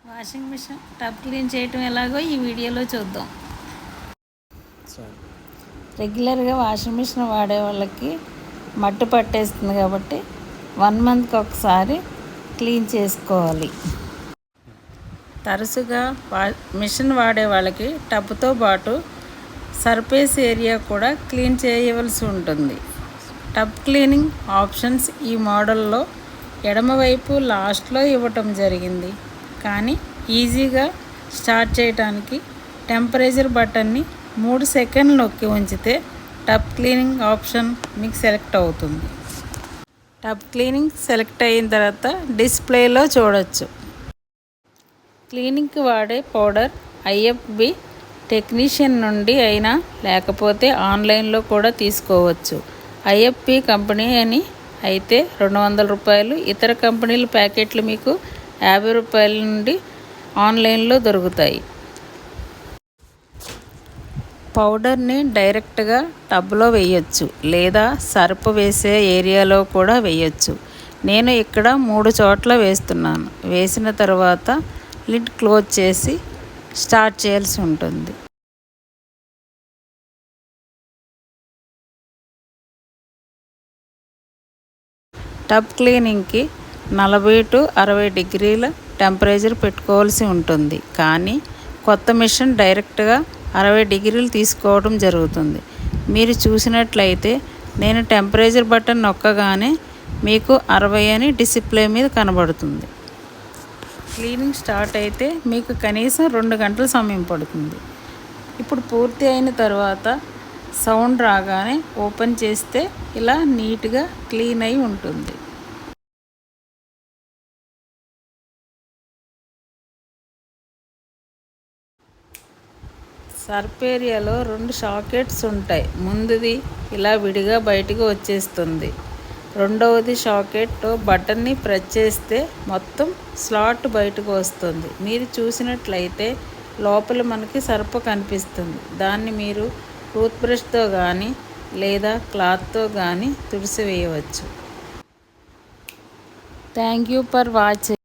Washing machine tub clean చేయటం ఎలాగో ఈ వీడియోలో చూద్దాం. రెగ్యులర్గా వాషింగ్ మిషన్ వాడే వాళ్ళకి మట్టు పట్టేస్తుంది కాబట్టి 1 మంత్కి ఒకసారి క్లీన్ చేసుకోవాలి. తరచుగా మిషన్ వాడే వాళ్ళకి టబ్తో పాటు సర్ఫేస్ ఏరియా కూడా క్లీన్ చేయవలసి ఉంటుంది. టబ్ క్లీనింగ్ ఆప్షన్స్ ఈ మోడల్లో ఎడమవైపు లాస్ట్లో ఇవ్వటం జరిగింది. కానీ ఈజీగా స్టార్ట్ చేయడానికి టెంపరేచర్ బటన్ని 3 సెకండ్లు నొక్కి ఉంచితే టబ్ క్లీనింగ్ ఆప్షన్ మీకు సెలెక్ట్ అవుతుంది. టబ్ క్లీనింగ్ సెలెక్ట్ అయిన తర్వాత డిస్ప్లేలో చూడొచ్చు. క్లీనింగ్కి వాడే పౌడర్ ఐఎఫ్బి టెక్నీషియన్ నుండి అయినా లేకపోతే ఆన్లైన్లో కూడా తీసుకోవచ్చు. ఐఎఫ్బి కంపెనీ అని అయితే 200 రూపాయలు, ఇతర కంపెనీల ప్యాకెట్లు మీకు 50 రూపాయల నుండి ఆన్లైన్లో దొరుకుతాయి. పౌడర్ని డైరెక్ట్గా టబ్లో వేయొచ్చు లేదా సర్ఫ్ వేసే ఏరియాలో కూడా వేయొచ్చు. నేను ఇక్కడ 3 చోట్ల వేస్తున్నాను. వేసిన తర్వాత లిడ్ క్లోజ్ చేసి స్టార్ట్ చేయాల్సి ఉంటుంది. టబ్ క్లీనింగ్కి 40 to 60 డిగ్రీల టెంపరేచర్ పెట్టుకోవాల్సి ఉంటుంది. కానీ కొత్త మిషన్ డైరెక్ట్గా 60 డిగ్రీలు తీసుకోవడం జరుగుతుంది. మీరు చూసినట్లయితే నేను టెంపరేచర్ బటన్ నొక్కగానే మీకు 60 అని డిస్ప్లే మీద కనబడుతుంది. క్లీనింగ్ స్టార్ట్ అయితే మీకు కనీసం 2 గంటల సమయం పడుతుంది. ఇప్పుడు పూర్తి అయిన తర్వాత సౌండ్ రాగానే ఓపెన్ చేస్తే ఇలా నీట్గా క్లీన్ అయి ఉంటుంది. సర్ఫ్ ఏరియాలో 2 సాకెట్స్ ఉంటాయి. ముందుది ఇలా విడిగా బయటకు వచ్చేస్తుంది. రెండవది సాకెట్తో బటన్ని ప్రెస్ చేస్తే మొత్తం స్లాట్ బయటకు వస్తుంది. మీరు చూసినట్లయితే లోపల మనకి సర్ఫ్ కనిపిస్తుంది. దాన్ని మీరు టూత్ బ్రష్తో కానీ లేదా క్లాత్తో కానీ తుడిసివేయవచ్చు. Thank you for watching.